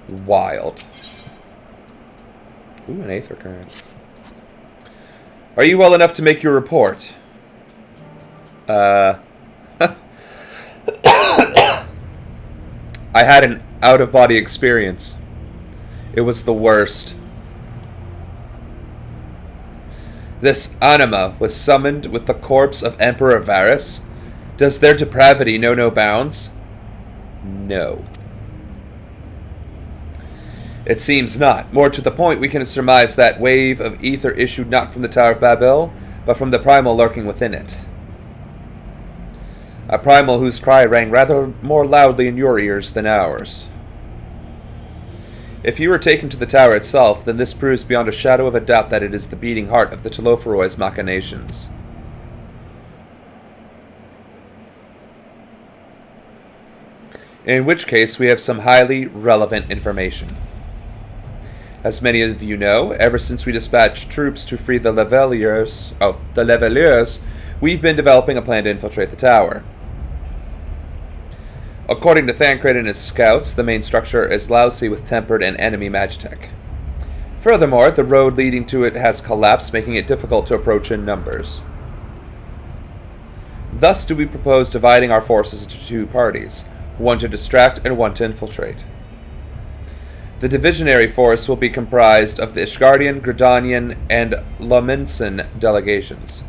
Wild. Ooh, an aether current. Are you well enough to make your report? I had an out-of-body experience. It was the worst. This anima was summoned with the corpse of Emperor Varus. Does their depravity know no bounds? No. It seems not. More to the point, we can surmise that wave of ether issued not from the Tower of Babel, but from the primal lurking within it. A primal whose cry rang rather more loudly in your ears than ours. If you were taken to the tower itself, then this proves beyond a shadow of a doubt that it is the beating heart of the Telophoroid's machinations. In which case, we have some highly relevant information. As many of you know, ever since we dispatched troops to free the Leveliers, we've been developing a plan to infiltrate the tower. According to Thancred and his scouts, the main structure is lousy with tempered and enemy magitech. Furthermore, the road leading to it has collapsed, making it difficult to approach in numbers. Thus do we propose dividing our forces into two parties, one to distract and one to infiltrate. The divisionary force will be comprised of the Ishgardian, Gridanian, and Lominsan delegations.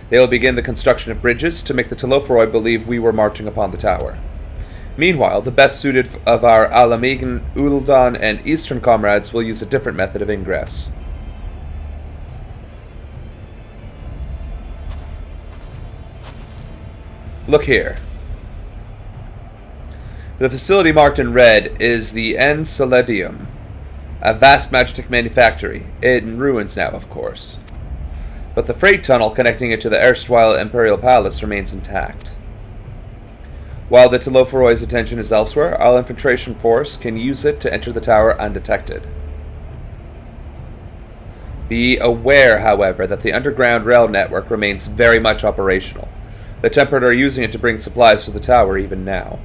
They will begin the construction of bridges to make the Telophoroi believe we were marching upon the tower. Meanwhile, the best suited of our Alamegan, Uldan, and Eastern comrades will use a different method of ingress. Look here. The facility marked in red is the Enceladium, a vast magic manufactory, in ruins now, of course. But the freight tunnel connecting it to the erstwhile Imperial Palace remains intact. While the Telophoroid's attention is elsewhere, our infiltration force can use it to enter the tower undetected. Be aware, however, that the underground rail network remains very much operational. The Tempered are using it to bring supplies to the tower even now.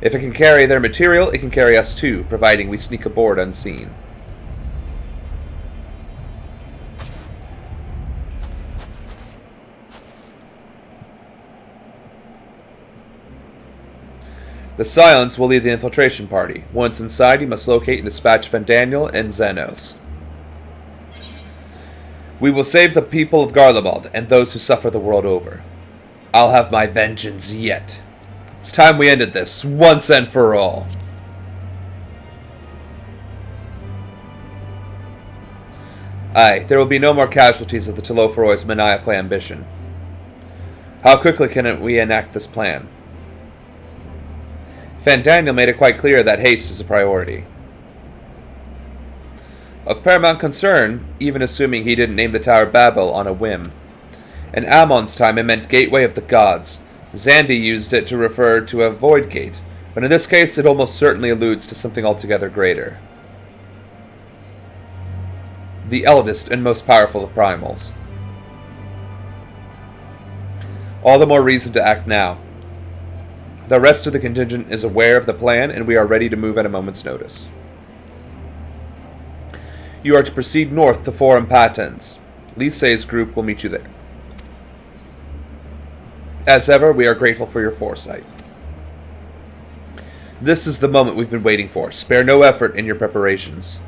If it can carry their material, it can carry us too, providing we sneak aboard unseen. The Scions will lead the infiltration party. Once inside, you must locate and dispatch Vandaniel and Xenos. We will save the people of Garlemald and those who suffer the world over. I'll have my vengeance yet. It's time we ended this, once and for all. Aye, there will be no more casualties of the Telophoroid's maniacal ambition. How quickly can we enact this plan? Vandaniel made it quite clear that haste is a priority. Of paramount concern, even assuming he didn't name the Tower Babel on a whim. In Ammon's time it meant Gateway of the Gods. Xandi used it to refer to a void gate, but in this case it almost certainly alludes to something altogether greater. The eldest and most powerful of primals. All the more reason to act now. The rest of the contingent is aware of the plan, and we are ready to move at a moment's notice. You are to proceed north to Forum Patens. Lisey's group will meet you there. As ever, we are grateful for your foresight. This is the moment we've been waiting for. Spare no effort in your preparations.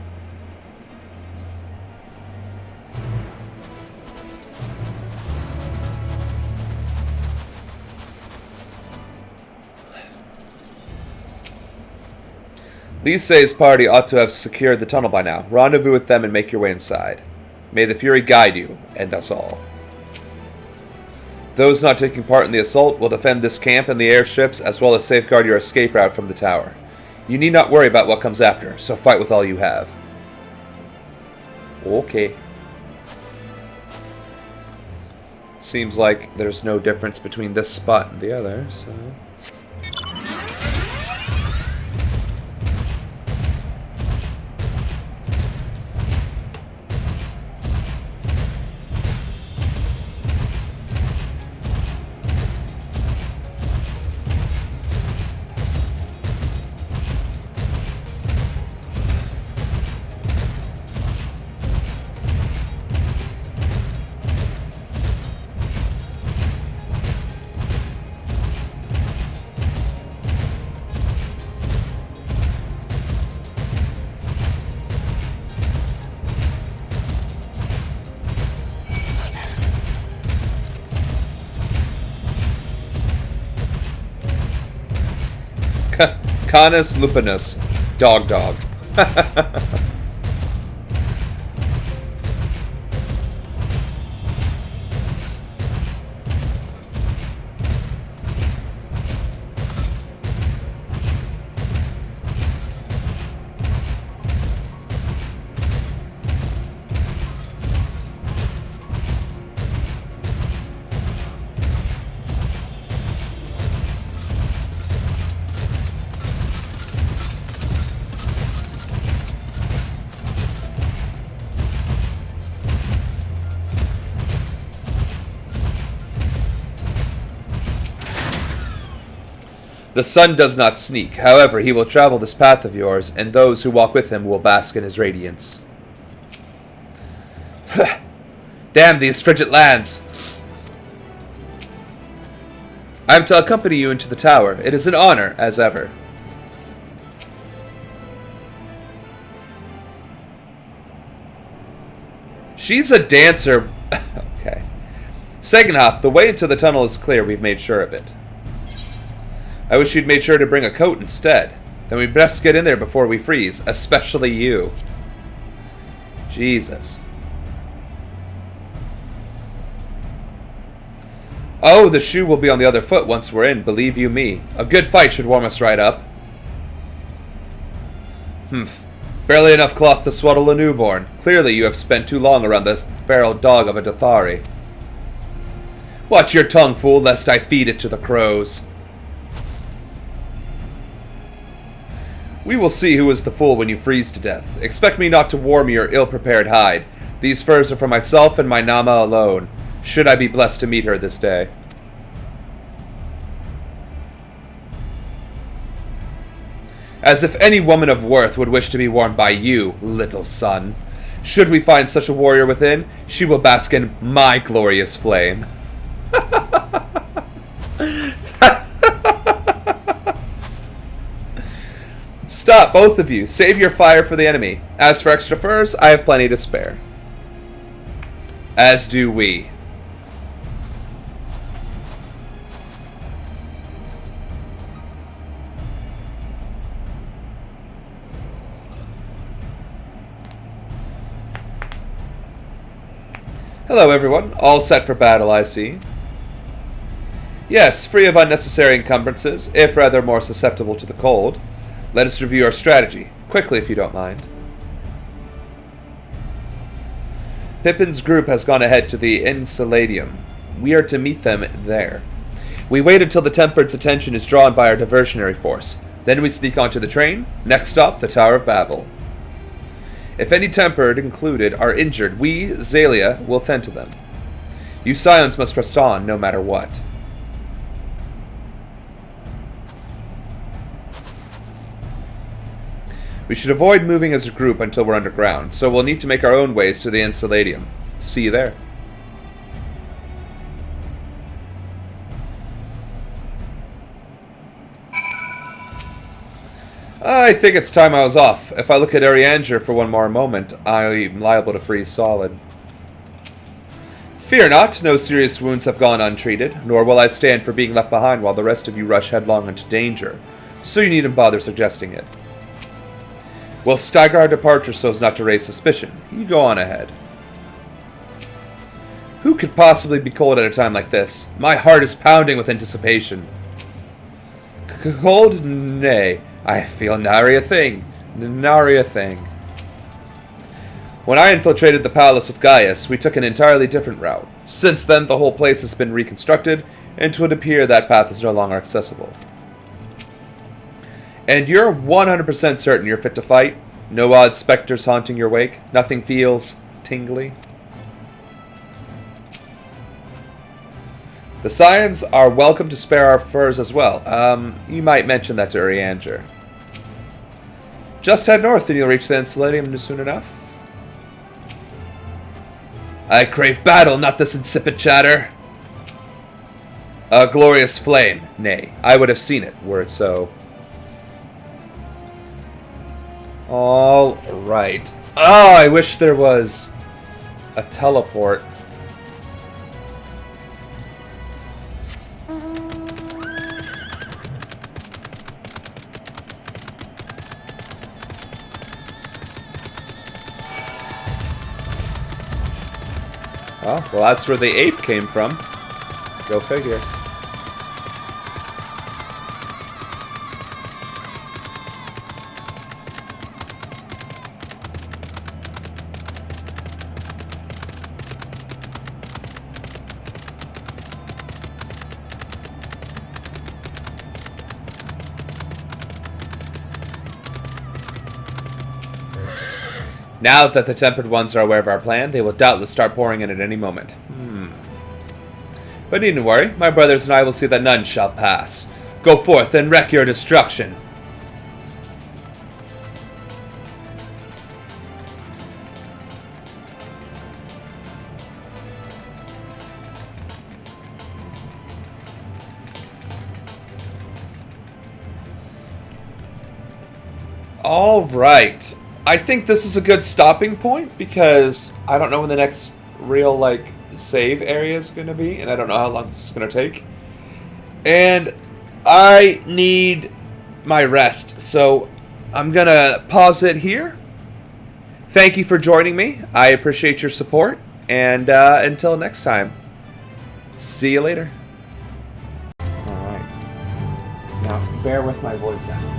Lisey's party ought to have secured the tunnel by now. Rendezvous with them and make your way inside. May the Fury guide you, and us all. Those not taking part in the assault will defend this camp and the airships, as well as safeguard your escape route from the tower. You need not worry about what comes after, so fight with all you have. Okay. Seems like there's no difference between this spot and the other, so... Canis lupinus. Dog dog. The sun does not sneak. However, he will travel this path of yours, and those who walk with him will bask in his radiance. Damn these frigid lands! I am to accompany you into the tower. It is an honor, as ever. She's a dancer. Okay. Second half, the way into the tunnel is clear. We've made sure of it. I wish you'd made sure to bring a coat instead. Then we'd best get in there before we freeze, especially you. Jesus. Oh, the shoe will be on the other foot once we're in, believe you me. A good fight should warm us right up. Humph. Barely enough cloth to swaddle a newborn. Clearly you have spent too long around this feral dog of a Dathari. Watch your tongue, fool, lest I feed it to the crows. We will see who is the fool when you freeze to death. Expect me not to warm your ill-prepared hide. These furs are for myself and my Nama alone, should I be blessed to meet her this day. As if any woman of worth would wish to be warmed by you, little son. Should we find such a warrior within, she will bask in my glorious flame. Stop, both of you. Save your fire for the enemy. As for extra furs, I have plenty to spare. As do we. Hello, everyone. All set for battle, I see. Yes, free of unnecessary encumbrances, if rather more susceptible to the cold. Let us review our strategy. Quickly, if you don't mind. Pippin's group has gone ahead to the Enceladium. We are to meet them there. We wait until the Tempered's attention is drawn by our diversionary force. Then we sneak onto the train. Next stop, the Tower of Babel. If any Tempered included are injured, we, Zalia, will tend to them. You Scions must press on, no matter what. We should avoid moving as a group until we're underground, so we'll need to make our own ways to the Enceladium. See you there. I think it's time I was off. If I look at Arianger for one more moment, I'm liable to freeze solid. Fear not, no serious wounds have gone untreated, nor will I stand for being left behind while the rest of you rush headlong into danger, so you needn't bother suggesting it. We'll stagger our departure so as not to raise suspicion. You go on ahead. Who could possibly be cold at a time like this? My heart is pounding with anticipation. Cold? Nay. I feel nary a thing. Nary a thing. When I infiltrated the palace with Gaius, we took an entirely different route. Since then, the whole place has been reconstructed, and it would appear that path is no longer accessible. And you're 100% certain you're fit to fight? No odd specters haunting your wake? Nothing feels tingly? The Scions are welcome to spare our furs as well. You might mention that to Urianger. Just head north and you'll reach the Enceladium soon enough. I crave battle, not this insipid chatter. A glorious flame. Nay, I would have seen it, were it so. All right. Oh, I wish there was a teleport. Oh, well, that's where the ape came from. Go figure. Now that the tempered ones are aware of our plan, they will doubtless start pouring in at any moment. But needn't worry, my brothers and I will see that none shall pass. Go forth and wreak your destruction. All right. I think this is a good stopping point because I don't know when the next real, like, save area is going to be, and I don't know how long this is going to take. And I need my rest, so I'm going to pause it here. Thank you for joining me. I appreciate your support, and until next time, see you later. All right. Now, bear with my voice now.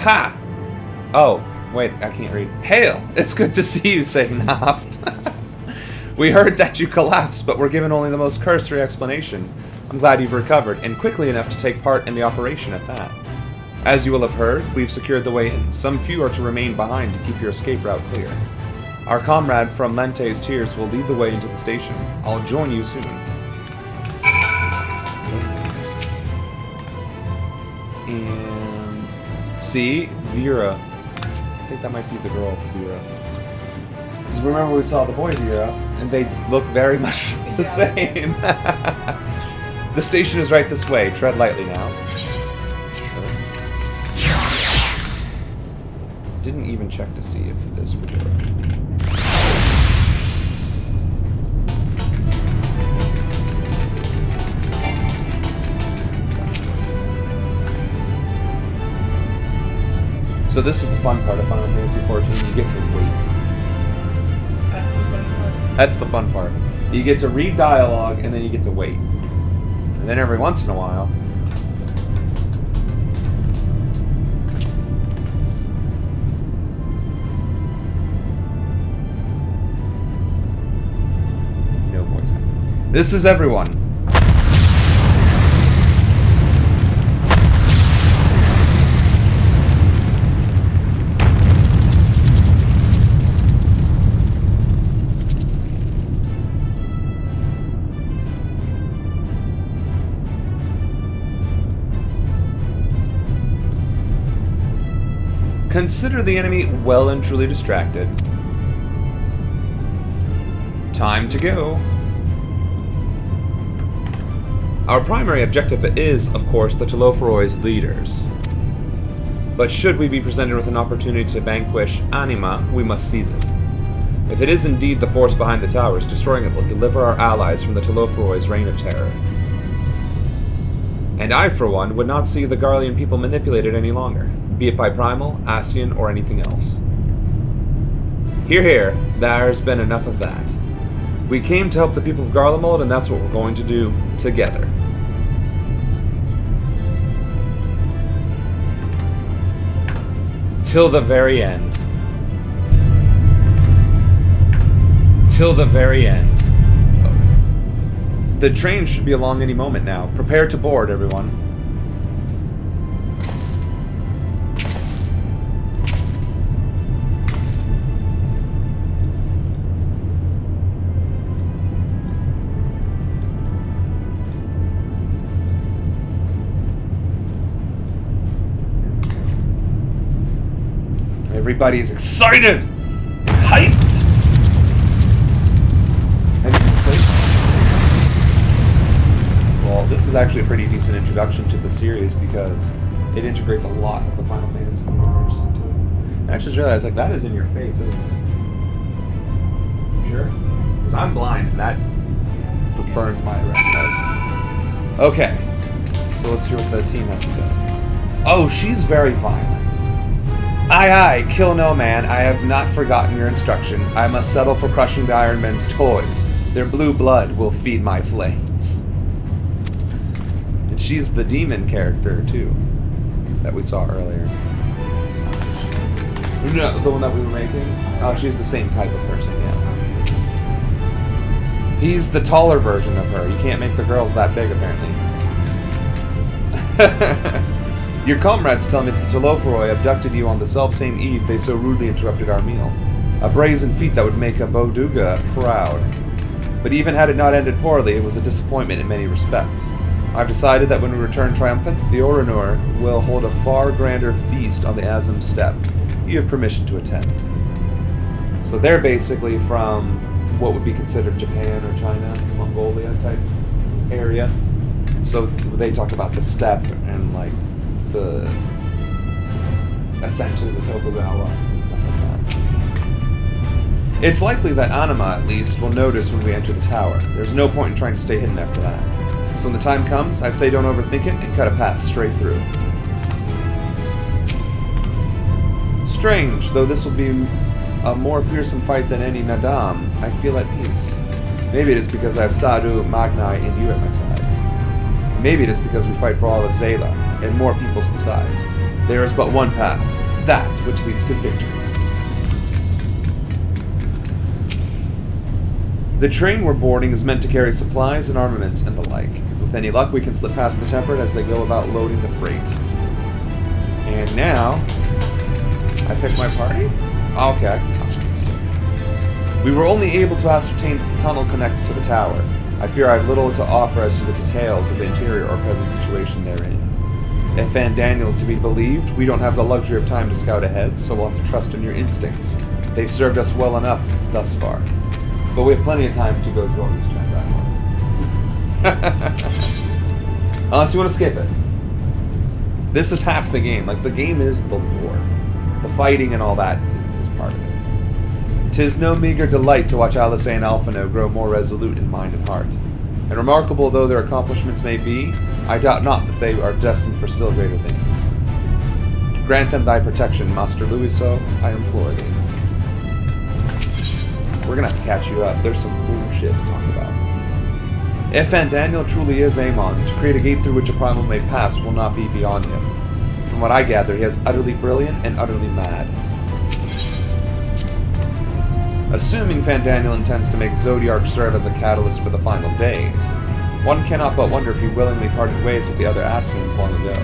Ha! Oh, wait, I can't read. Hail! It's good to see you, say Naft. We heard that you collapsed, but were given only the most cursory explanation. I'm glad you've recovered, and quickly enough to take part in the operation at that. As you will have heard, we've secured the way in. Some few are to remain behind to keep your escape route clear. Our comrade from Lente's Tears will lead the way into the station. I'll join you soon. And... see, Vera. I think that might be the girl, Vera. Because remember we saw the boy Vera, and they look very much the same. The station is right this way. Tread lightly now. Didn't even check to see if this would work. So this is the fun part of Final Fantasy XIV. You get to wait. That's the fun part. You get to read dialogue, and then you get to wait. And then every once in a while... no voice acting. This is everyone. Consider the enemy well and truly distracted. Time to go. Our primary objective is, of course, the Telophoroid's leaders. But should we be presented with an opportunity to vanquish Anima, we must seize it. If it is indeed the force behind the towers, destroying it will deliver our allies from the Telophoroid's reign of terror. And I, for one, would not see the Garlean people manipulated any longer, be it by Primal, Ascian, or anything else. Hear, hear, there's been enough of that. We came to help the people of Garlemald, and that's what we're going to do together. Till the very end. Till the very end. The train should be along any moment now. Prepare to board, everyone. Everybody's excited! Hyped! Well, this is actually a pretty decent introduction to the series because it integrates a lot of the Final Fantasy universe into it. And I just realized, like, that is in your face, isn't it? Sure? Because I'm blind and that burns my retinas. Okay. So let's hear what the team has to say. Oh, she's very violent. Aye, aye, kill no man. I have not forgotten your instruction. I must settle for crushing the Iron Men's toys. Their blue blood will feed my flames. And she's the demon character, too, that we saw earlier. No, the one that we were making? Oh, she's the same type of person, yeah. He's the taller version of her. You can't make the girls that big, apparently. Your comrades tell me that the Toloforoi abducted you on the self-same eve they so rudely interrupted our meal. A brazen feat that would make a Boduga proud. But even had it not ended poorly, it was a disappointment in many respects. I've decided that when we return triumphant, the Oranor will hold a far grander feast on the Azim steppe. You have permission to attend. So they're basically from what would be considered Japan or China, Mongolia type area. So they talk about the steppe and like the essentially the Tokugawa and stuff like that. It's likely that Anima, at least, will notice when we enter the tower. There's no point in trying to stay hidden after that. So when the time comes, I say don't overthink it and cut a path straight through. Strange, though this will be a more fearsome fight than any Nadam, I feel at peace. Maybe it is because I have Sadhu, Magnai, and you at my side. Maybe it is because we fight for all of Zayla, and more peoples besides. There is but one path, that which leads to victory. The train we're boarding is meant to carry supplies and armaments and the like. With any luck, we can slip past the Temperate as they go about loading the freight. And now, I pick my party? Okay. We were only able to ascertain that the tunnel connects to the tower. I fear I have little to offer as to the details of the interior or present situation therein. If Van Daniel's to be believed, we don't have the luxury of time to scout ahead, so we'll have to trust in your instincts. They've served us well enough thus far. But we have plenty of time to go through all these transactions. Unless you want to skip it. This is half the game. Like, the game is the lore. The fighting and all that is part of it. 'Tis no meager delight to watch Alice and Alphino grow more resolute in mind and heart. And remarkable though their accomplishments may be, I doubt not that they are destined for still greater things. Grant them thy protection, Master Luiso, I implore thee. We're gonna have to catch you up. There's some cool shit to talk about. If Van Daniel truly is Amon, to create a gate through which a primal may pass will not be beyond him. From what I gather, he is utterly brilliant and utterly mad. Assuming Van Daniel intends to make Zodiark serve as a catalyst for the final days, one cannot but wonder if he willingly parted ways with the other Ascians long ago.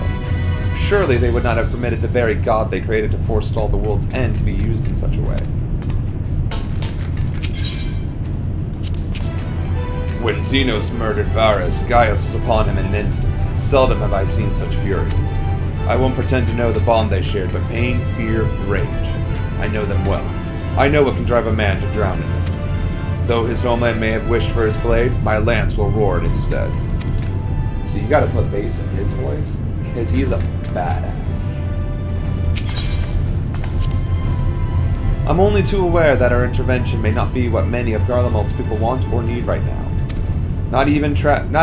Surely they would not have permitted the very god they created to forestall the world's end to be used in such a way. When Xenos murdered Varus, Gaius was upon him in an instant. Seldom have I seen such fury. I won't pretend to know the bond they shared, but pain, fear, rage. I know them well. I know what can drive a man to drown in it. Though his homeland may have wished for his blade, my lance will roar in its stead. See, you gotta put bass in his voice, because he's a badass. I'm only too aware that our intervention may not be what many of Garlemald's people want or need right now. Not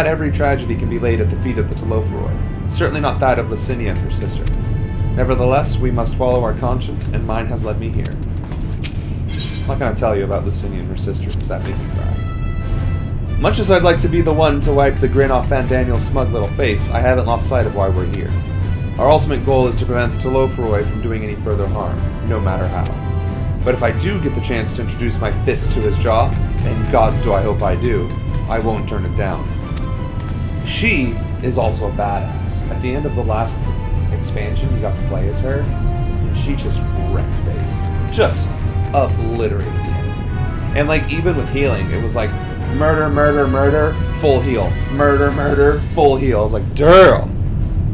every tragedy can be laid at the feet of the Toloforoi. Certainly not that of Licinia and her sister. Nevertheless, we must follow our conscience, and mine has led me here. I'm not going to tell you about Licinia and her sister, because that made me cry. Much as I'd like to be the one to wipe the grin off Van Daniel's smug little face, I haven't lost sight of why we're here. Our ultimate goal is to prevent the Toloforoi from doing any further harm, no matter how. But if I do get the chance to introduce my fist to his jaw, and gods do I hope I do, I won't turn it down. She is also a badass. At the end of the last expansion, you got to play as her, and she just wrecked face. Just obliterated the enemy. And like, even with healing, it was like, murder, murder, murder, full heal. Murder, murder, full heal. I was like, damn!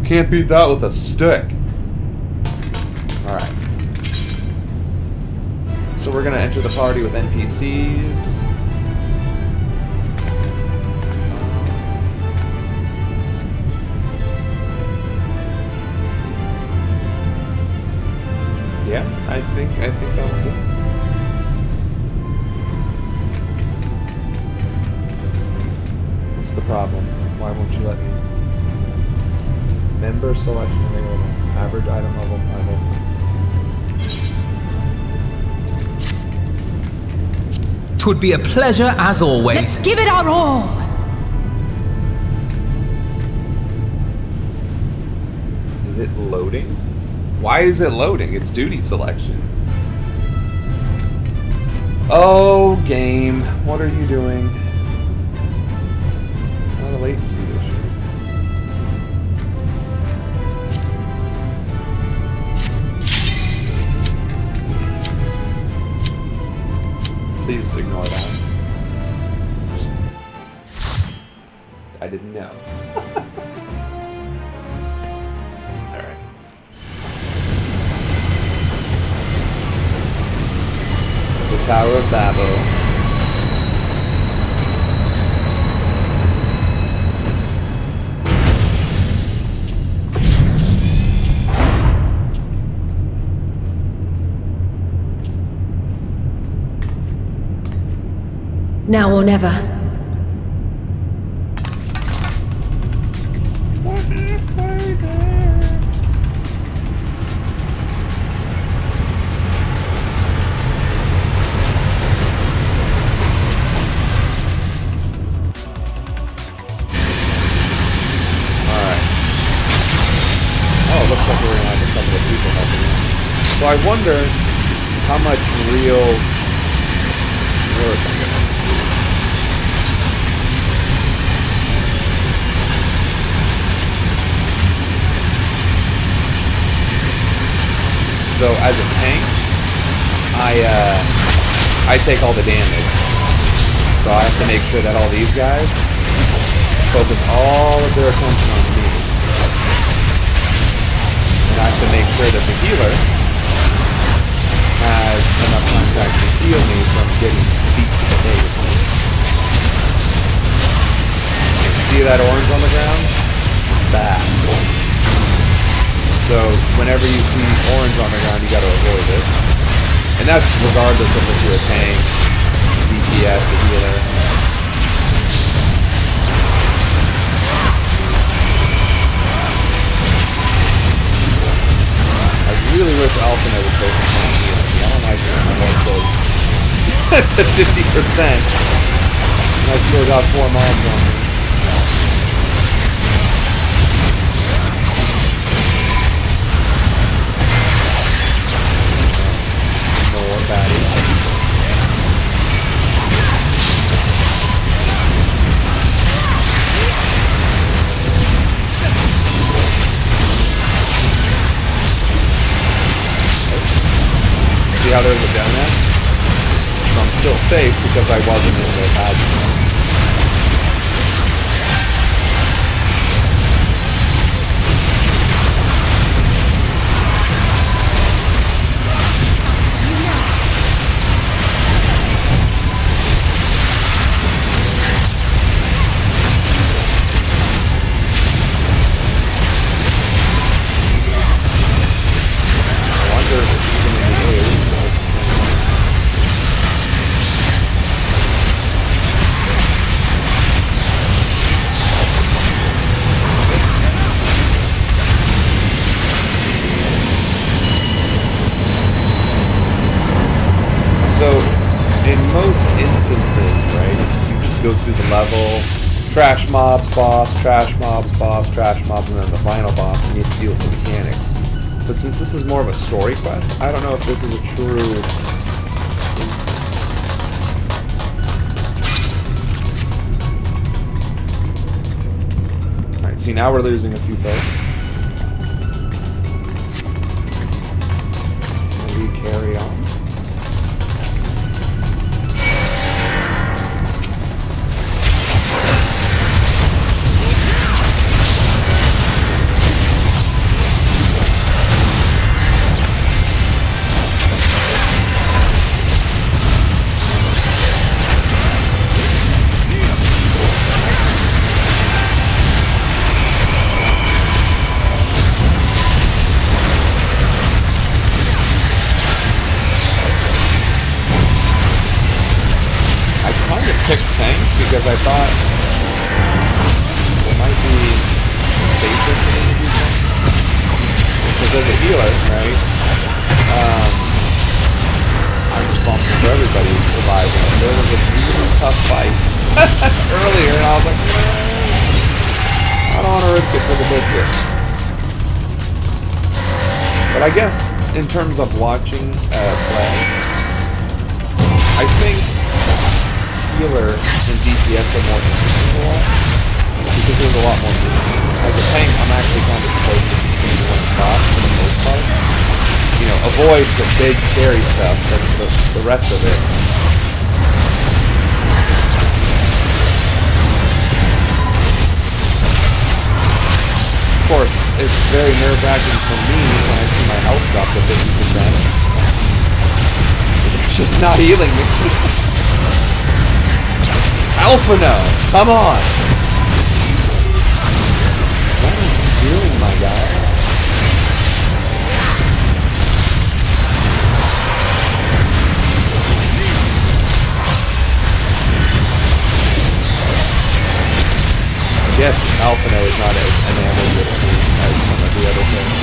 Can't beat that with a stick. Alright. So we're gonna enter the party with NPCs. Yeah, I think that will do. What's the problem? Why won't you let me? Member selection available. Average item level 5. 'Twould be a pleasure as always. Let's give it our all. Is it loading? Why is it loading? It's duty selection. Oh, game. What are you doing? It's not a latency issue. Please ignore that. I didn't know. Alright. The Tower of Babel. Now or never. So I wonder how much real work I'm gonna do. So as a tank, I take all the damage. So I have to make sure that all these guys focus all of their attention on me. And I have to make sure that the healer has enough time to actually heal me from getting beat to the face. See that orange on the ground? That. So whenever you see orange on the ground, you gotta avoid it. And that's regardless of if you're a tank, DPS, a healer. I really wish Alpha would focus on healing. I don't like it. I'm more close. That's at 50%. And I still got 4 mobs on me. More baddies. See how there's a donut? So I'm still safe because I wasn't in the bad zone. I wonder if it's even in the air. So, in most instances, right, you just go through the level, trash mobs, boss, trash mobs, boss, trash mobs, and then the final boss, and you have to deal with the mechanics. But since this is more of a story quest, I don't know if this is a true instance. Alright, see, now we're losing a few folks. Maybe carry on. Because I thought it might be safer for me to do that. Because as a healer, right, I'm responsible for everybody surviving. There was a really tough fight earlier, and I was like, I don't want to risk it for the biscuit. But I guess in terms of watching play, I think healer and DPS are more interesting to watch because there's a lot more movement. As a tank, I'm actually kind of supposed to be in one spot for the most part. You know, avoid the big scary stuff, but the rest of it. Of course, it's very nerve-wracking for me when I see my health drop to 50%. It's just not healing me. Alpha no! Come on! What are you doing, my guy? Yes, Alphino is not as enamored with me as some of the other things.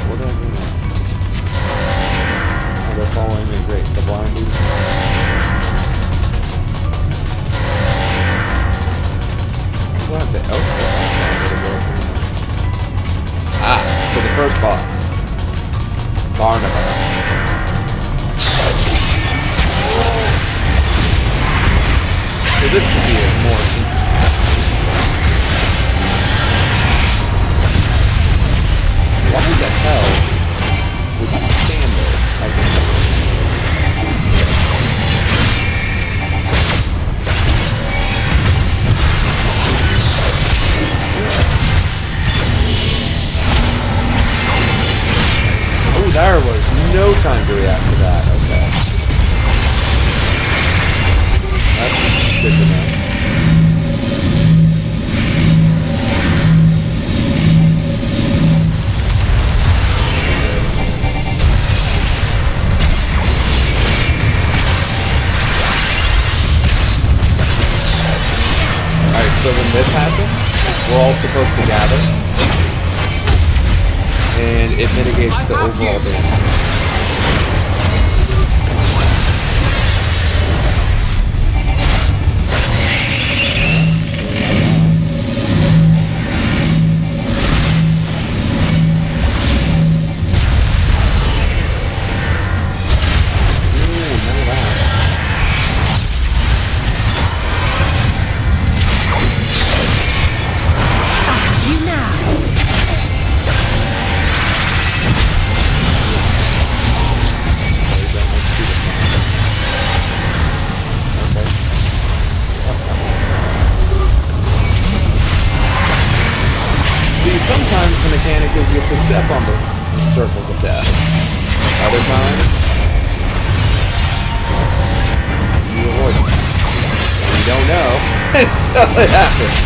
What do I do now? Oh, they're following me. Great. The blind dude. So the first boss, Barnabas. So this should be a more interesting. Why the hell would you stand there? There was no time to react to that. Okay. That's good to know. Alright, so when this happens, we're all supposed to gather. And it mitigates the overall damage. Sometimes the mechanic is you have to step on the circles of death. Other times, you avoid them. You don't know until it happens.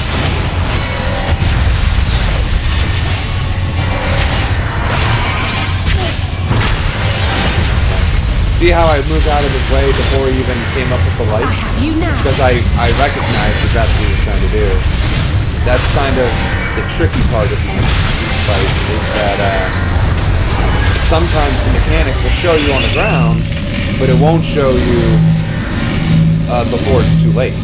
See how I moved out of his way before he even came up with the light? Because I recognized that that's what he was trying to do. That's kind of the tricky part of these fights, is that sometimes the mechanic will show you on the ground, but it won't show you before it's too late.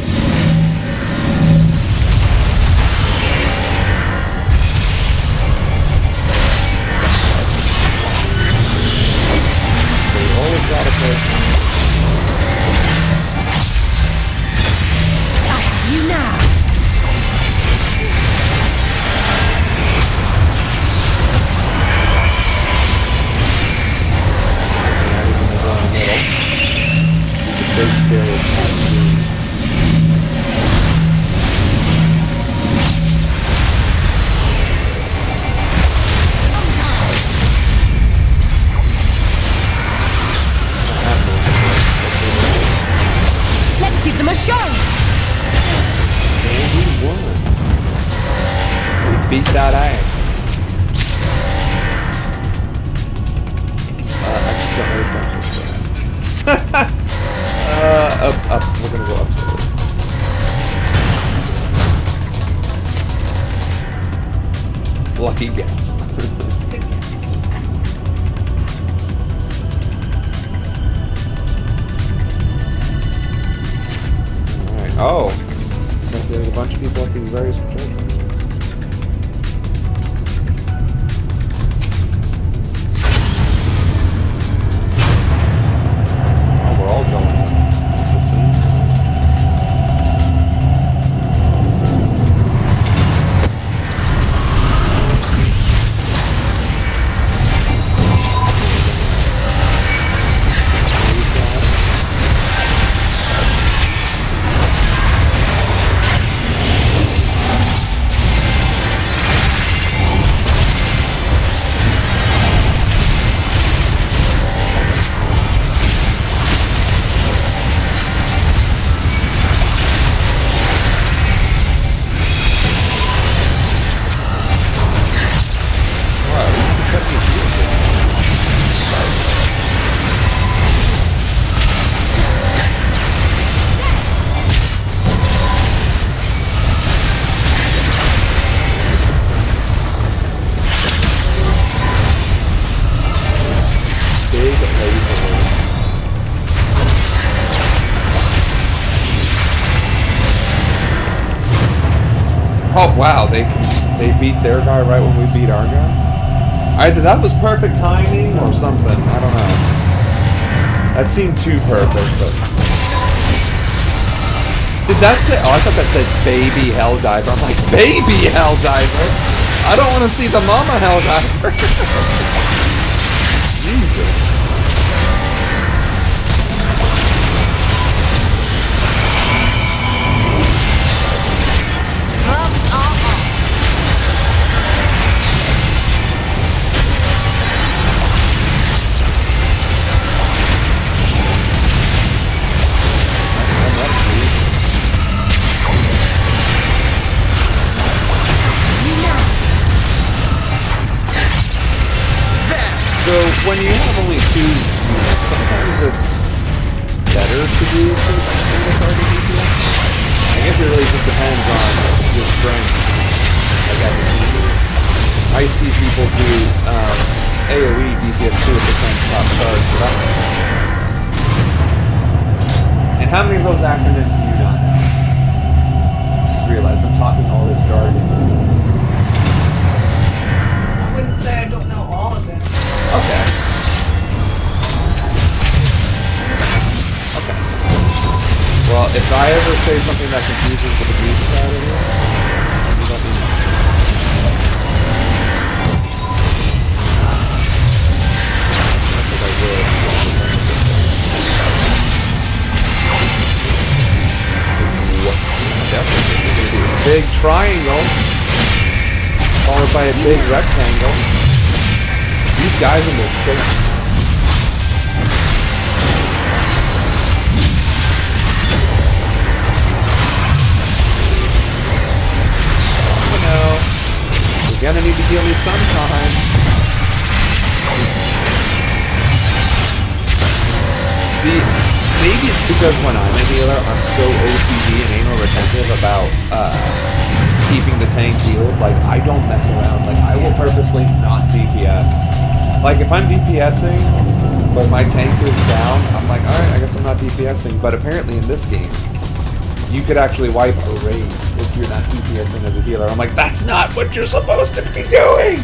So you always gotta put... I have you now! Big scary Let's give them a show! And we won. We beat that ass. I just don't know which one's Up. We're gonna go upstairs. Lucky guess. Alright. Oh. There's a bunch of people at these various control terminals. We're all going up. Oh wow, they beat their guy right when we beat our guy? Either that was perfect timing or something, I don't know. That seemed too perfect, but... Did that say... Oh, I thought that said baby Helldiver. I'm like, baby Helldiver? I don't want to see the mama Helldiver. Jesus. So when you have only two units, sometimes it's better to do single target DPS. I guess it really just depends on your strength. I see people do AoE DPS 2% top charge, so that's... And how many of those acronyms do you not know? Just realize I'm talking all this jargon. I wouldn't say I don't know all of them. Okay. Okay. Well, if I ever say something that confuses the beast out of here, you let me know. Because I will. Definitely. Big triangle, followed by a big rectangle. These guys in the state. Oh no. We're gonna need to heal me sometime. See, maybe it's because when I'm a healer, I'm so OCD and anal retentive about keeping the tank healed. Like, I don't mess around. Like, I will purposely not DPS. Like, if I'm DPSing, but my tank is down, I'm like, alright, I guess I'm not DPSing. But apparently in this game, you could actually wipe a raid if you're not DPSing as a healer. I'm like, that's not what you're supposed to be doing!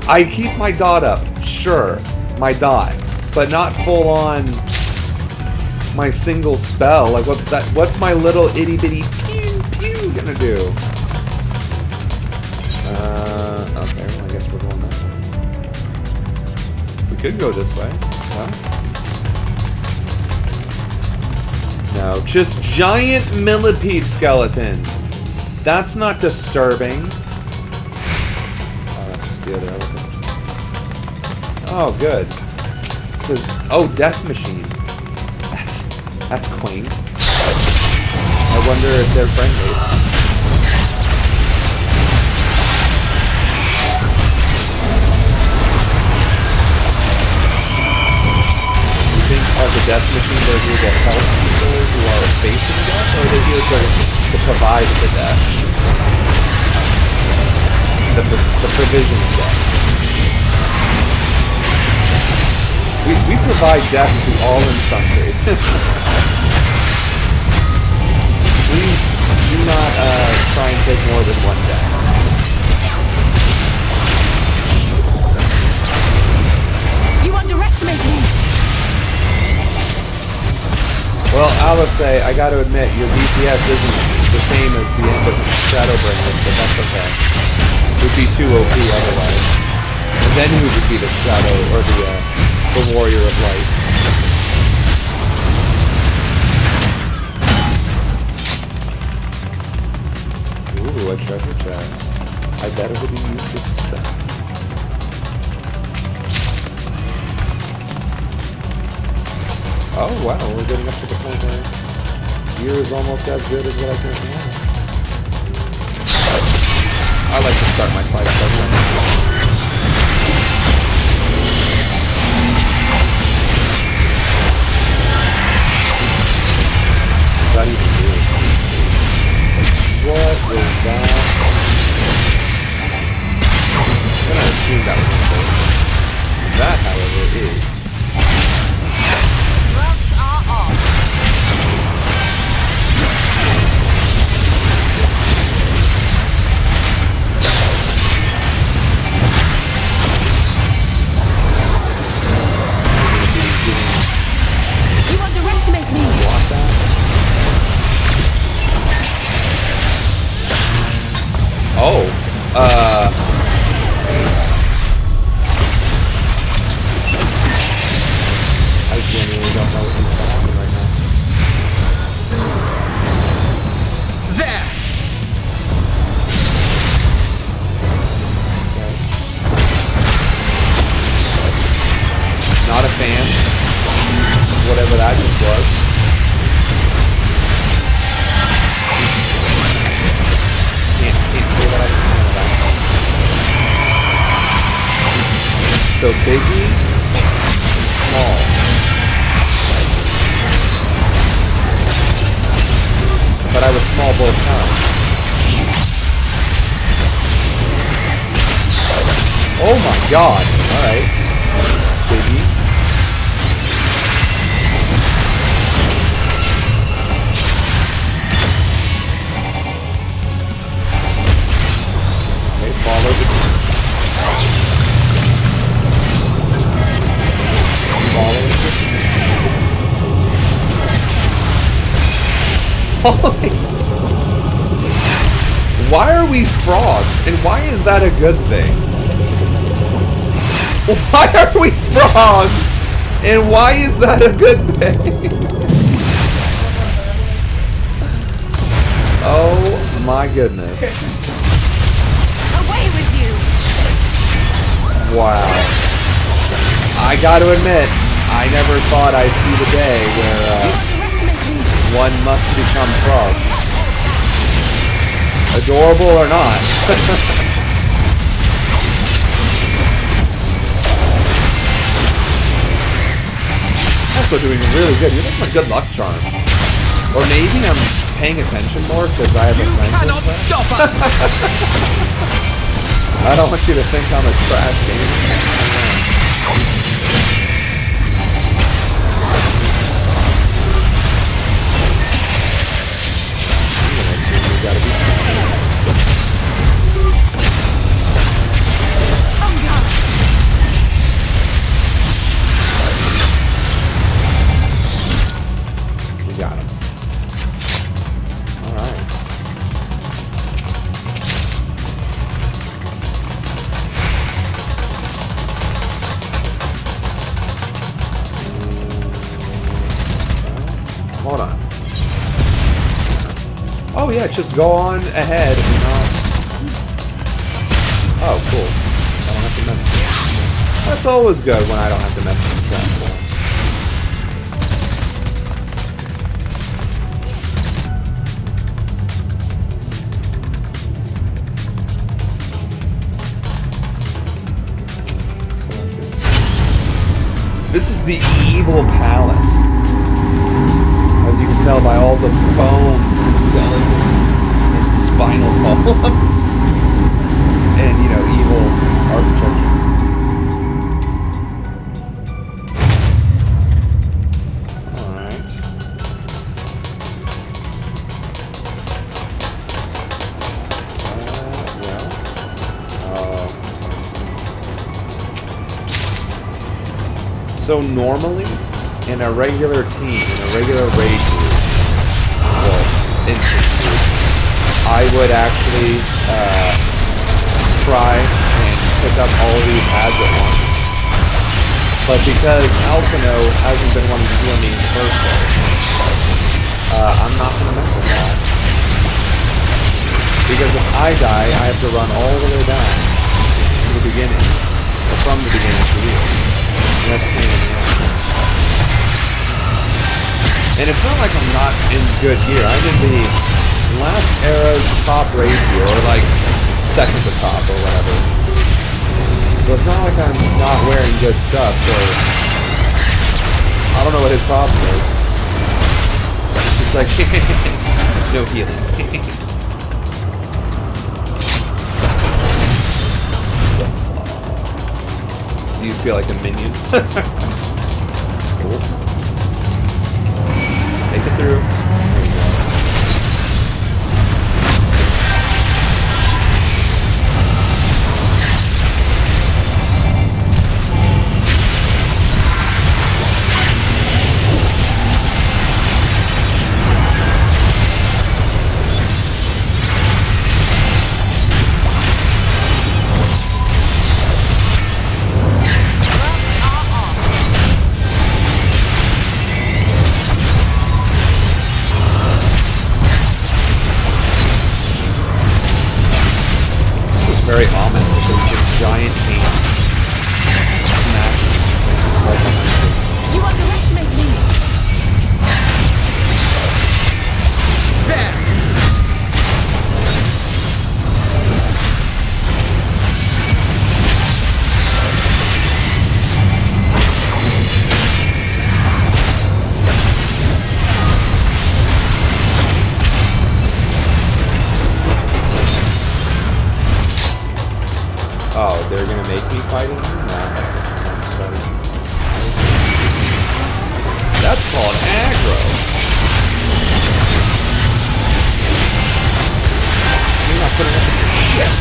I keep my dot up, sure, my dot, but not full on my single spell. Like, what's my little itty bitty pew pew gonna do? Okay, well, I guess we're going that way. We could go this way. Well. No, just giant millipede skeletons. That's not disturbing. Oh, that's just the other elephant. Oh, good. Oh, death machine. That's quaint. I wonder if they're friendly. You think here to help people who are facing death, or are they here to provide the death? The provision of death. We provide death to all and sundry. Please do not try and take more than one death. You underestimate me. Well, I will say, I gotta admit, your DPS isn't the same as the end of Shadowbringers, but that's okay. It would be too OP otherwise. And then who would be the Shadow, or the Warrior of Light? Ooh, a treasure chest. I bet it would be used to stuff. Oh wow, we're getting up to the point where gear is almost as good as what I currently have. I like to start my fight like that even do? What is that? I'm gonna assume that was important. That, however, is. Gloves are off. You underestimate me. Want that? Oh, I genuinely don't know what needs to happen right now. There! Okay. Not a fan. Whatever that just was. Can't say that I'm a fan of that. So biggie, small. But I was small both times. Oh my god. Alright. Biggie. Okay, follow the Why are we frogs? And why is that a good thing? Why are we frogs? And why is that a good thing? Oh my goodness. Away with you. Wow. I gotta admit, I never thought I'd see the day where one must become frog. Adorable or not. Also doing really good. You're like my good luck charm. Or maybe I'm paying attention more because I have a friend. You cannot stop us! I don't want you to think I'm a trash game. Gotta be we got him. Alright. Hold on. Oh yeah, just go on ahead and not... Oh, cool. I don't have to mess with it. That's always good when I don't have to mess with the platform. This is the evil palace. tell by all the bones and skeletons and spinal columns and, you know, evil architecture. Alright. So normally, in a regular team, in a regular raid group, well, instance group, I would actually try and pick up all of these ads at once. But because Alpino hasn't been wanting to heal me in the first place, I'm not going to mess with that. Because if I die, I have to run all the way back to the beginning, or from the beginning to heal. And that's a pain in the ass. And it's not like I'm not in good gear. I'm in the last era's top raid gear, or like second to top, or whatever. So it's not like I'm not wearing good stuff, so I don't know what his problem is. It's like, no healing. Do you feel like a minion? Cool. Take it through. There you go. Very ominous. There's just giant hands smashing right behind you. You underestimate me. There! Oh, they're gonna make me fight him? No, that's called aggro. You're not putting up with your shit.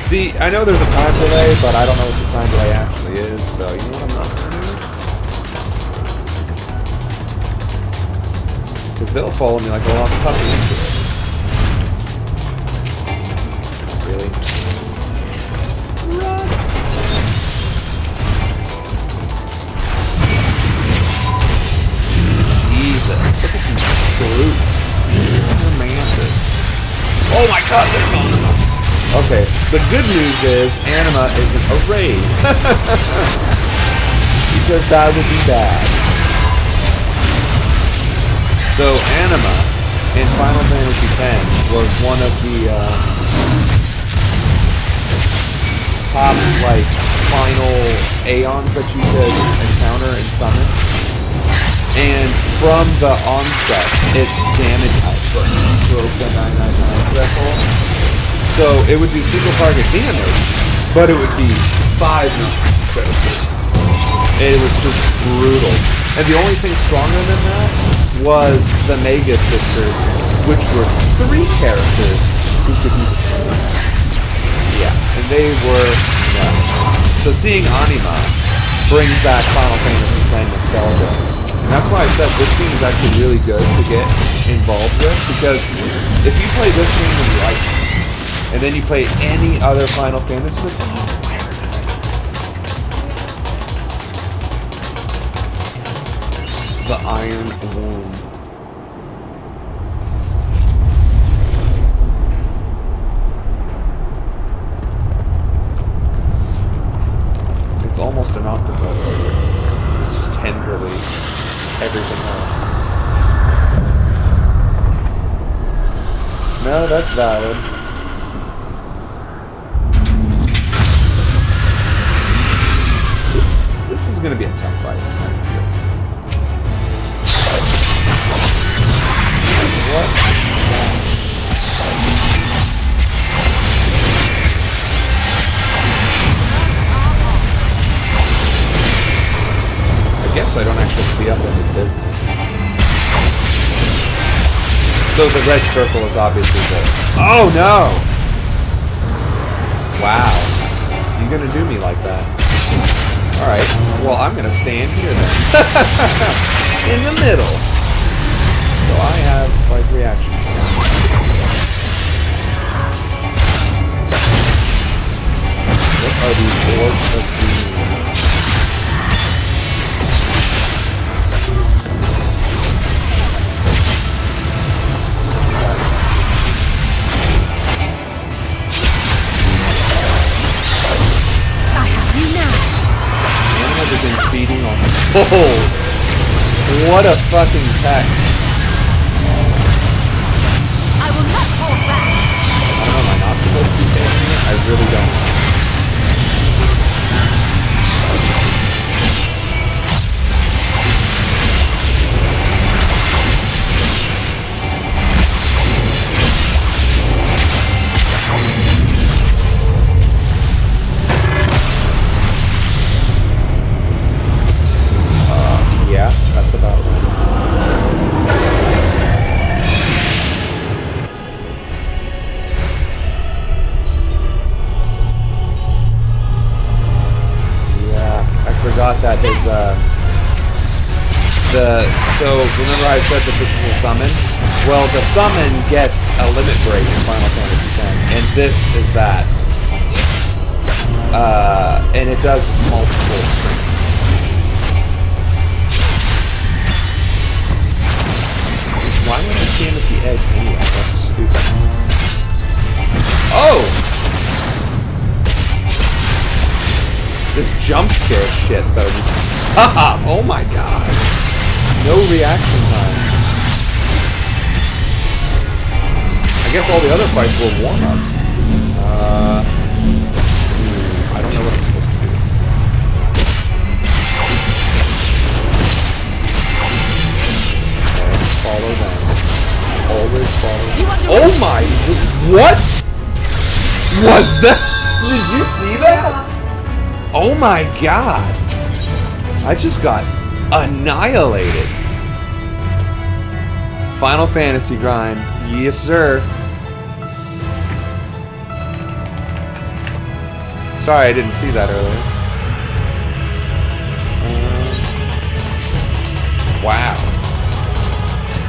See, I know there's a time delay, but I don't know what the time delay actually is, so you know what I'm not gonna do? Because they'll follow me like a lost puppy into it. Really? Run! Jesus, look at these brutes. They're massive. Oh my god, there's all of them! Okay, the good news is Anima isn't a raid. Because that would be bad. So Anima in Final Fantasy X was one of the top like final Aeons that you could encounter and summon. And from the onset, its damage output broke the 999 threshold. So it would do single target damage, but it would be 5 critical. It was just brutal. And the only thing stronger than that was the Mega Sisters, which were 3 characters who could use it. Yeah, and they were nuts. So seeing Anima brings back Final Fantasy X nostalgia. And that's why I said this game is actually really good to get involved with, because if you play this game when you like And then you play any other Final Fantasy with them. The Iron Womb. It's almost an octopus. It's just tenderly everything else. No, that's valid. This is gonna be a tough fight. What? I guess I don't actually see up in his business. So the red circle is obviously the... Oh no! Wow. You gonna do me like that? Alright, well I'm gonna stand here then. In the middle. So I have, like, reaction time. What are these orbs of doom? I have you now. Animals have been feeding on souls. What a fucking tech. I will not hold back. I don't know, am I not supposed to be taking it? I really don't. Yeah, that's about right. Forgot that his so remember I said that this is a summon? Well, the summon gets a limit break in Final Fantasy X, and this is that. And it does multiple strings. Why would I stand at the edge anyway? That's stupid. Oh! This jump scare shit, though, needs to stop! Oh my god! No reaction time. I guess all the other fights were warm-ups. I don't know what I'm supposed to do. Okay, follow them. Always follow them. Oh my... What? Was that... Did you see that? Oh my god! I just got annihilated. Final Fantasy grind. Yes, sir. Sorry, I didn't see that earlier. Wow.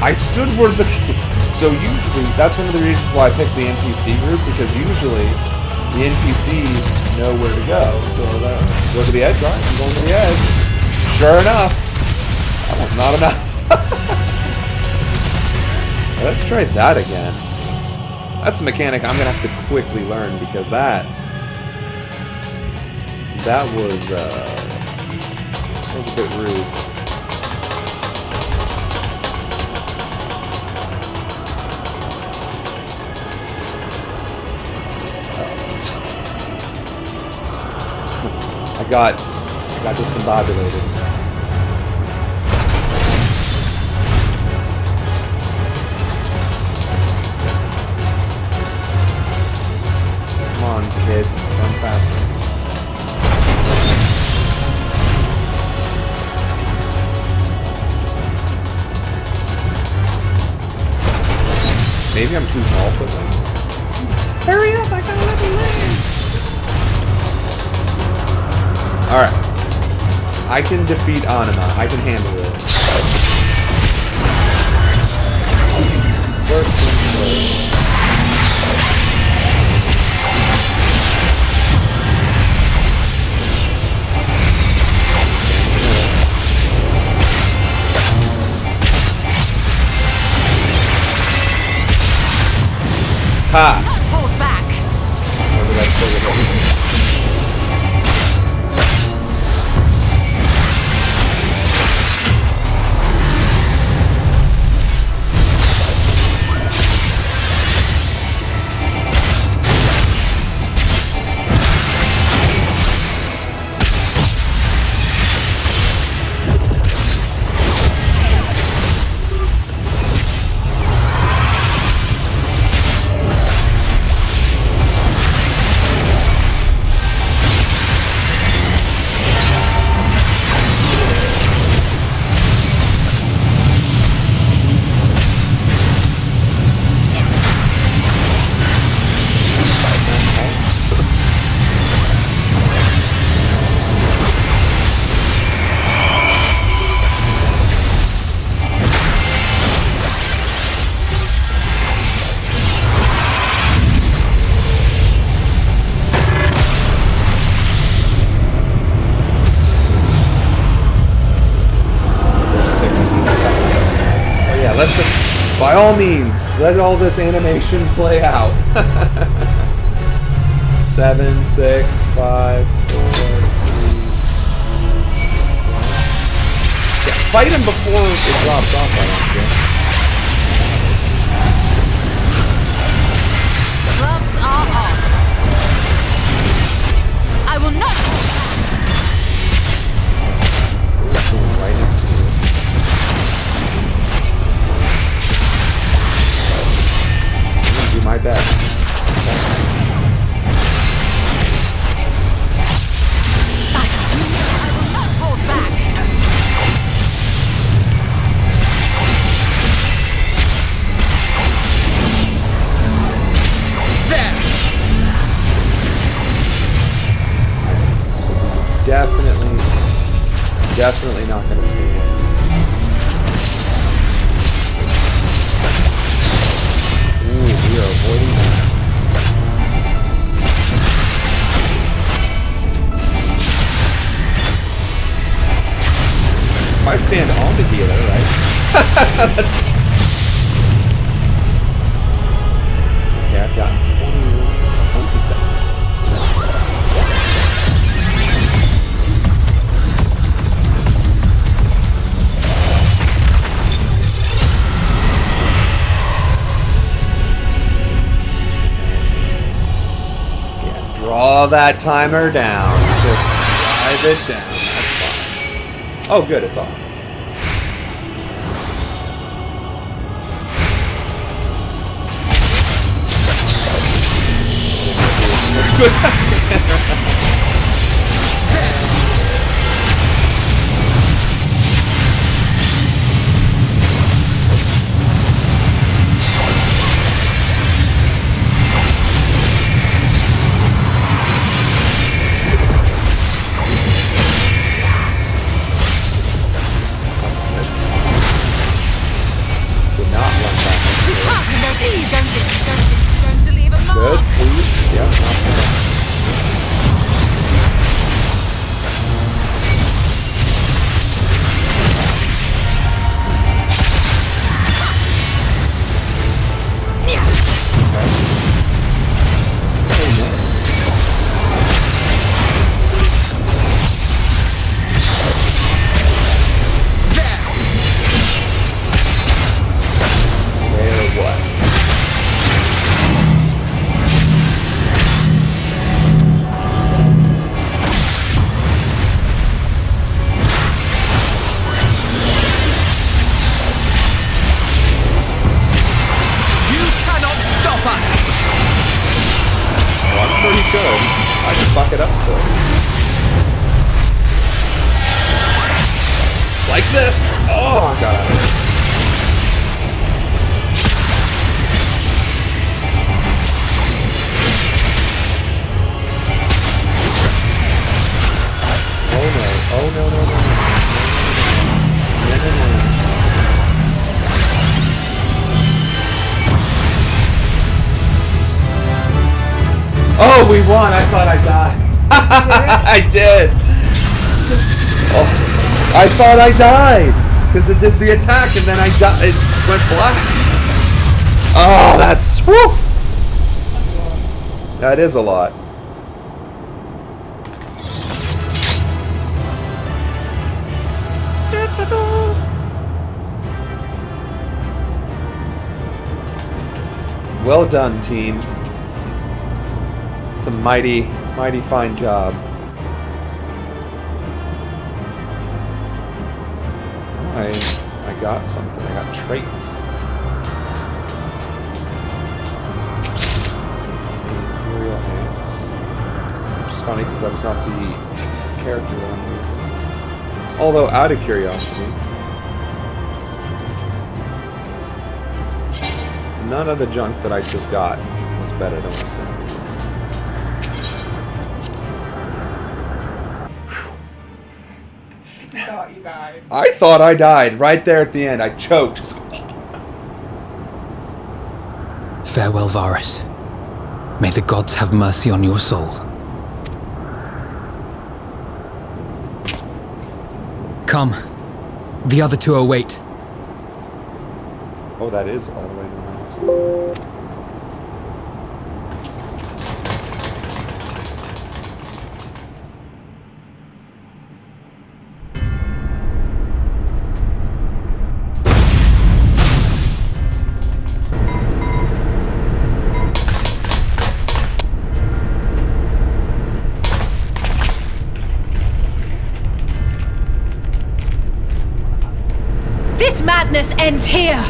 I stood where the... So usually, that's one of the reasons why I picked the NPC group, because usually the NPCs know where to go. So go to the edge, right? I'm going to the edge. Sure enough. That was not enough. Let's try that again. That's a mechanic I'm going to have to quickly learn, because that was a bit rude. I got discombobulated. Come on, kids, run faster. Maybe I'm too small for them. Hurry up! I gotta let me land. All right. I can defeat Anima. I can handle this. First thing first. Ha! Not hold back. Or did I still get hit? By all means, let all this animation play out. 7, 6, 5, 4, 3. Yeah, fight him before it drops off, I don't think. Gloves are off. I will not hold back. Right next to you. Do my best. I will not hold back. There. Definitely not going to stand. Ooh, we are avoiding that. If I stand on the healer, right? That's... Okay, I've got 20 seconds. Draw that timer down. Just drive it down. That's fine. Oh, good, it's off. Let's do it. Please don't think it's going to leave a mark. Good, please. Yeah, not bad. Pretty good. I can fuck it up still. Like this. Oh, got out of it. Oh no. Oh no, no, no, no. No, no, no. Oh, we won! I thought I died. I did. Oh, I thought I died because it did the attack and then I died. It went black. Oh, that's woo. That is a lot. Well done, team. It's a mighty, mighty fine job. I got something. I got traits. Imperial hands. Which is funny because that's not the character on here. Although, out of curiosity, none of the junk that I just got was better than what's there. You thought you died. I thought I died right there at the end. I choked. Farewell, Varus. May the gods have mercy on your soul. Come. The other two await. Oh, that is all the way around. This madness ends here!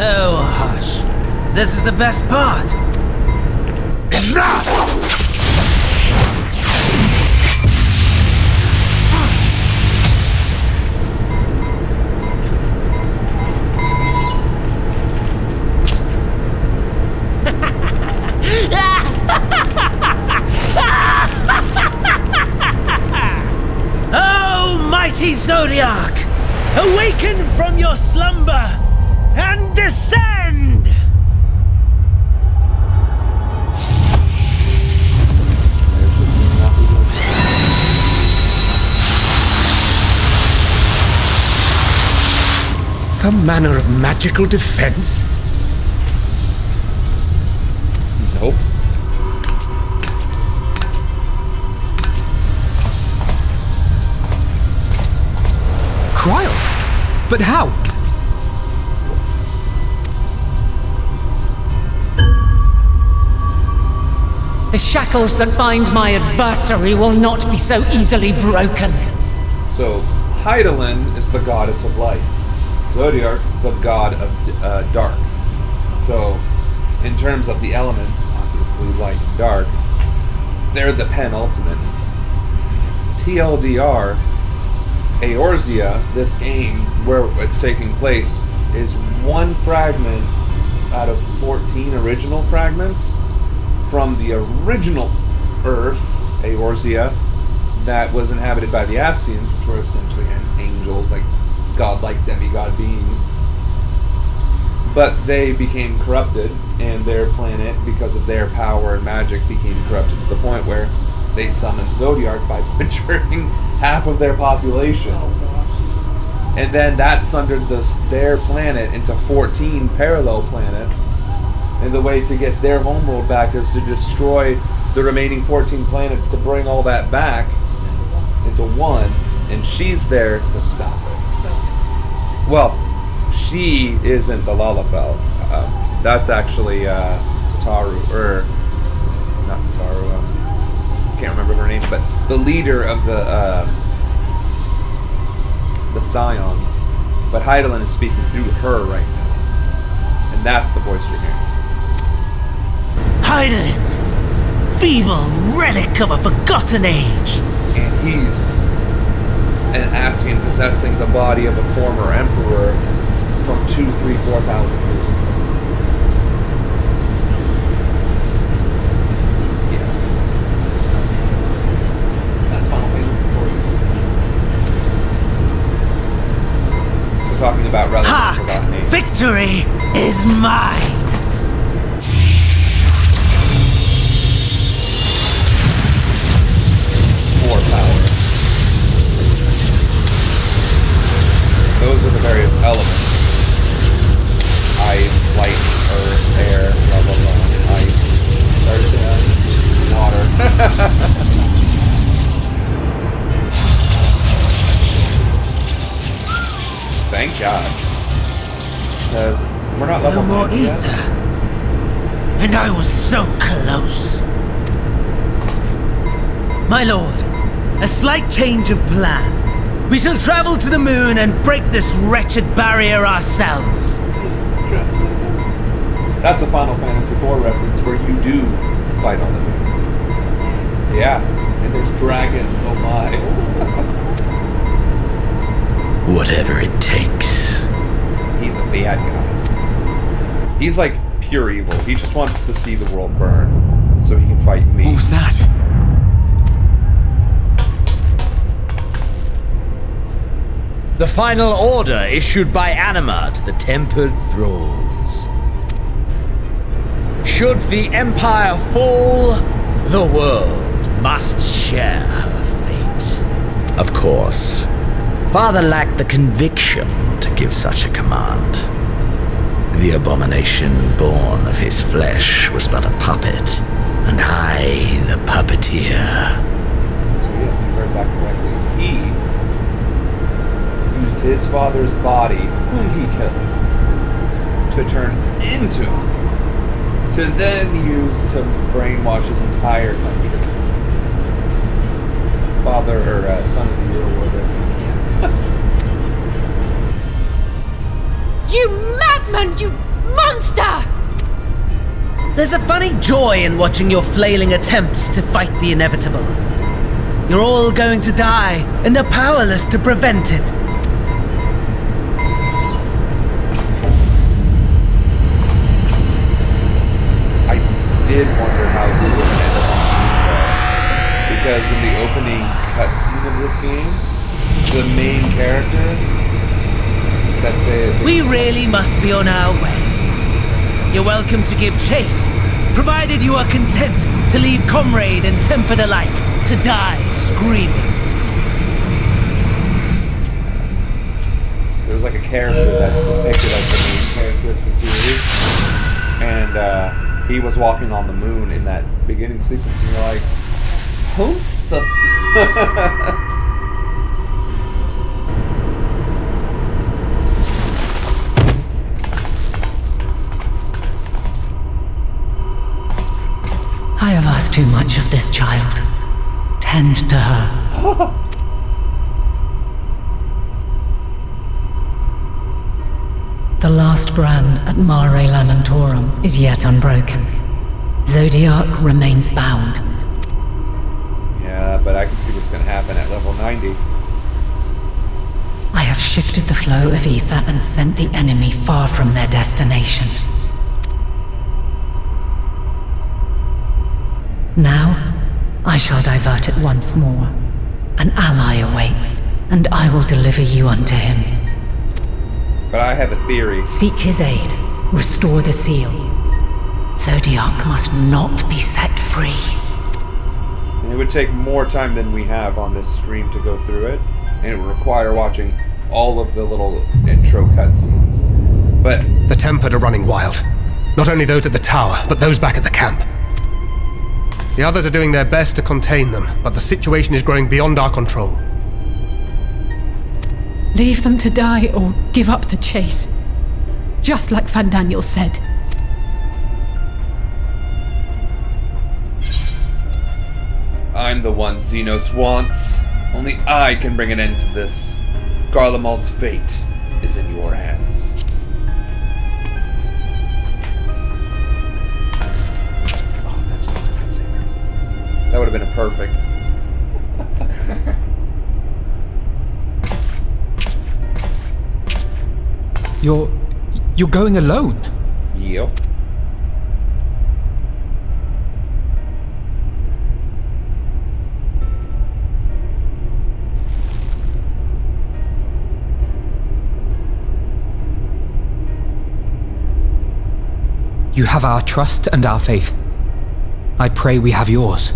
Oh, hush. This is the best part. Enough! Oh, mighty Zodiac! Awaken from your slumber and descend! Some manner of magical defense? Nope. Cryle? But how? The shackles that bind my adversary will not be so easily broken. So, Hydaelyn is the goddess of light. Zodiac, the god of dark. So, in terms of the elements, obviously light and dark, they're the penultimate. TLDR, Eorzea, this game where it's taking place, is one fragment out of 14 original fragments from the original Earth, Eorzea, that was inhabited by the Ascians, which were essentially angels, like godlike demigod beings. But they became corrupted, and their planet, because of their power and magic, became corrupted to the point where they summoned Zodiac by butchering half of their population. And then that sundered their planet into 14 parallel planets. And the way to get their homeworld back is to destroy the remaining 14 planets to bring all that back into one, and she's there to stop it. Well, she isn't the Lalafell. That's actually Tataru, or not Tataru. Can't remember her name, but the leader of the Scions. But Hydaelyn is speaking through her right now, and that's the voice you're hearing. Hydaelyn! Feeble relic of a forgotten age! And he's an Ascian possessing the body of a former emperor from 2, 3, 4,000 years ago. Yeah. That's Final Fantasy for you. So talking about relics of forgotten age. Victory is mine! those are the various elements. Ice, light, earth, air, blah blah blah. Ice, water. Thank God. Because we're not level No more 90 yet. ether. And I was so close. My lord, a slight change of plans. We shall travel to the moon and break this wretched barrier ourselves. That's a Final Fantasy IV reference where you do fight on the moon. Yeah, and there's dragons, oh my. Whatever it takes. He's a bad guy. He's like pure evil. He just wants to see the world burn so he can fight me. What was that? The final order issued by Anima to the Tempered Thralls. Should the Empire fall, the world must share her fate. Of course, Father lacked the conviction to give such a command. The abomination born of his flesh was but a puppet, and I the puppeteer. So yes, you heard that correctly. He used his father's body, whom he killed, to turn into him, to then use to brainwash his entire country. Father, or son of the year, or whatever. You madman! You monster! There's a funny joy in watching your flailing attempts to fight the inevitable. You're all going to die, and they're powerless to prevent it. I did wonder how he would end up on the because in the opening cutscene of this game, the main character that We really must be on our way. You're welcome to give chase, provided you are content to leave comrade and tempered alike to die screaming. There's like a character that's depicted as the main character of the series, and he was walking on the moon in that beginning sequence, and you're like, who's the I have asked too much of this child. Tend to her. The last brand at Mare Lamentorum is yet unbroken. Zodiac remains bound. Yeah, but I can see what's going to happen at level 90. I have shifted the flow of ether and sent the enemy far from their destination. Now, I shall divert it once more. An ally awaits, and I will deliver you unto him. But I have a theory. Seek his aid. Restore the seal. Zodiac must not be set free. It would take more time than we have on this stream to go through it, and it would require watching all of the little intro cutscenes. But The Tempered are running wild. Not only those at the tower, but those back at the camp. The others are doing their best to contain them, but the situation is growing beyond our control. Leave them to die or give up the chase. Just like Van Daniel said. I'm the one Xenos wants. Only I can bring an end to this. Garlemald's fate is in your hands. Oh, that's not a lightsaber. That would have been a perfect. You're going alone? Yep. You have our trust and our faith. I pray we have yours.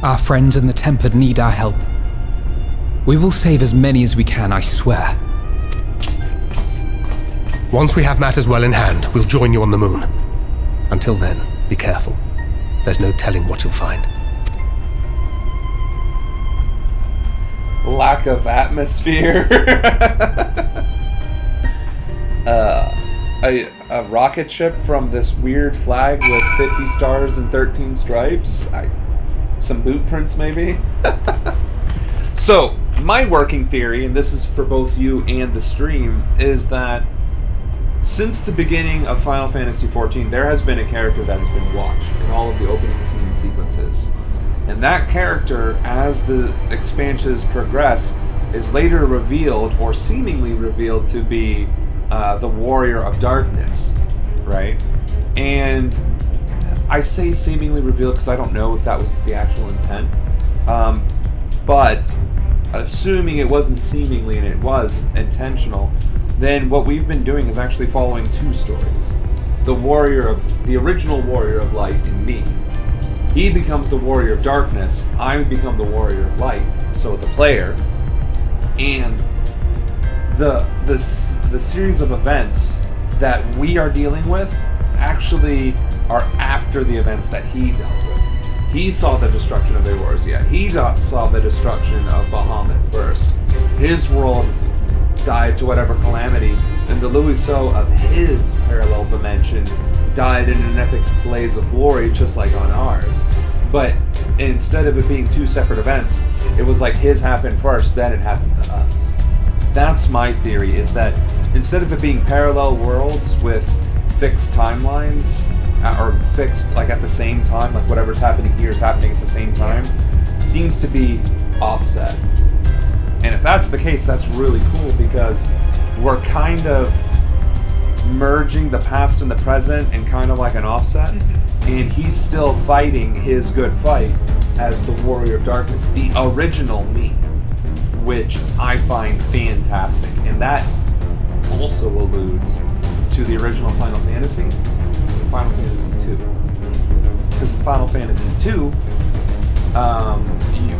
Our friends and the Tempered need our help. We will save as many as we can, I swear. Once we have matters well in hand, we'll join you on the moon. Until then, be careful. There's no telling what you'll find. Lack of atmosphere. A rocket ship from this weird flag with 50 stars and 13 stripes. Some boot prints, maybe. So, my working theory, and this is for both you and the stream, is that since the beginning of Final Fantasy XIV, there has been a character that has been watched in all of the opening scene sequences. And that character, as the expansions progress, is later revealed, or seemingly revealed, to be the Warrior of Darkness, right? And I say seemingly revealed because I don't know if that was the actual intent. But assuming it wasn't seemingly and it was intentional, then what we've been doing is actually following two stories. The original Warrior of Light in me. He becomes the Warrior of Darkness. I become the Warrior of Light. So the player. And the series of events that we are dealing with actually are after the events that he dealt with. He saw the destruction of Eorzea. He saw the destruction of Bahamut first. His world died to whatever calamity, and the Louiseau of his parallel dimension died in an epic blaze of glory, just like on ours. But instead of it being two separate events, it was like his happened first, then it happened to us. That's my theory, is that instead of it being parallel worlds with fixed timelines, or fixed like at the same time, like whatever's happening here is happening at the same time, seems to be offset. And if that's the case, that's really cool, because we're kind of merging the past and the present in kind of like an offset, and he's still fighting his good fight as the Warrior of Darkness, the original me, which I find fantastic. And that also alludes to the original Final Fantasy, Final Fantasy II. Because in Final Fantasy II,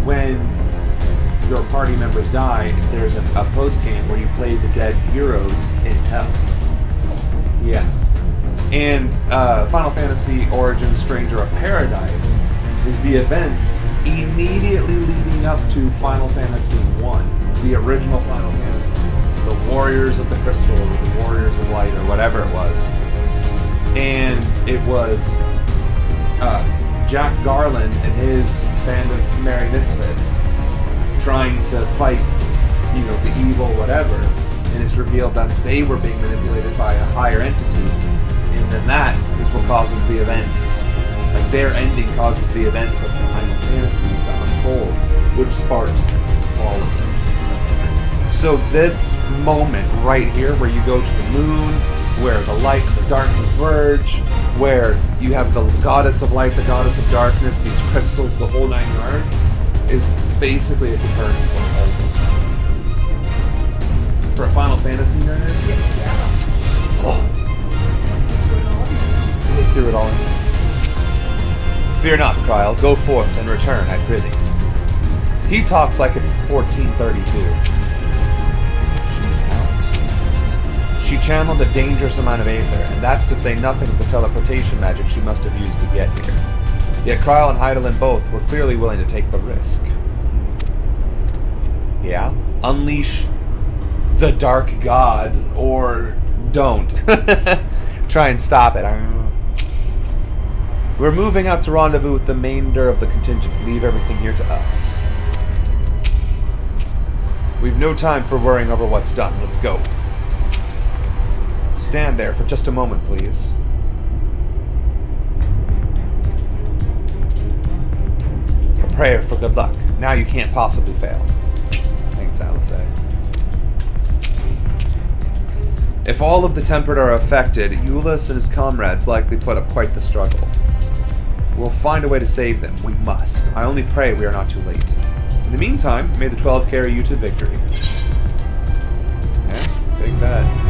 when your party members die, there's a post-game where you play the dead heroes in hell. Yeah. And Final Fantasy Origins Stranger of Paradise is the events immediately leading up to Final Fantasy I, the original Final Fantasy. The Warriors of the Crystal, or the Warriors of Light, or whatever it was. And it was Jack Garland and his band of merry misfits trying to fight, the evil whatever, and it's revealed that they were being manipulated by a higher entity, and then that is what causes the events, like their ending causes the events of the Final Fantasy to unfold, which sparks all of this. So this moment right here, where you go to the moon, where the light and the dark converge, where you have the goddess of light, the goddess of darkness, these crystals, the whole 9 yards, is basically a concurrence on all of this. For a Final Fantasy nerd? Yeah. Oh. They threw it all in. Fear not, Kyle. Go forth and return, I prithee. He talks like it's 1432. She channeled a dangerous amount of aether, and that's to say nothing of the teleportation magic she must have used to get here. Yet Kyle and Heidelin both were clearly willing to take the risk. Yeah? Unleash the Dark God, or don't. Try and stop it. We're moving out to rendezvous with the remainder of the contingent. Leave everything here to us. We've no time for worrying over what's done. Let's go. Stand there for just a moment, please. A prayer for good luck. Now you can't possibly fail. Thanks, Alizé. If all of the Tempered are affected, Euless and his comrades likely put up quite the struggle. We'll find a way to save them. We must. I only pray we are not too late. In the meantime, may the 12 carry you to victory. Yeah, big bet.